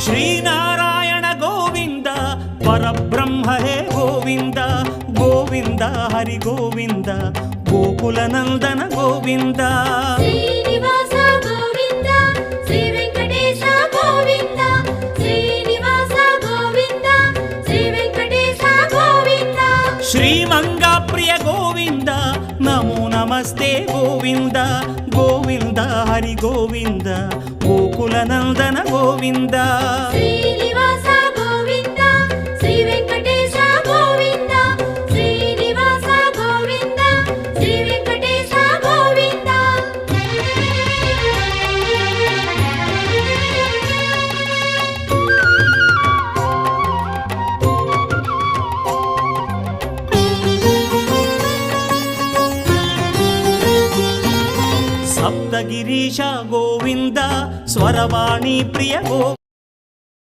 ಶ್ರೀನಾರಾಯಣ ಗೋವಿಂದ ಪರಬ್ರಹ್ಮ ಹೇ ಗೋವಿಂದ ಗೋವಿಂದ ಹರಿ ಗೋವಿಂದ ಗೋಕುಲ ನಂದನ ಗೋವಿಂದ ಶ್ರೀನಿವಾಸ ಗೋವಿಂದ ಶ್ರೀ ವೆಂಕಟೇಶ ಗೋವಿಂದ ಶ್ರೀನಿವಾಸ ಗೋವಿಂದ ಶ್ರೀ ವೆಂಕಟೇಶ ಗೋವಿಂದ ಶ್ರೀಮಂಗಾಪ್ರಿಯ ಗೋವಿಂದ ನಮೋ ನಮಸ್ತೆ ಗೋವಿಂದ ಗೋವಿಂದ ಹರಿ ಗೋವಿಂದ ಗೋಕುಲ ನಂದನ ಗೋವಿಂದ ಶ್ರೀನಿವಾಸ ಗೋವಿಂದ ಶ್ರೀ ವೆಂಕಟೇಶ ಗೋವಿಂದ ಶ್ರೀನಿವಾಸ ಗೋವಿಂದ ಶ್ರೀ ವೆಂಕಟೇಶ ಗೋವಿಂದ ಸಪ್ತಗಿರೀಶ ಗೋವಿಂದ ಸ್ವರವಾಣಿ ಪ್ರಿಯ ಗೋ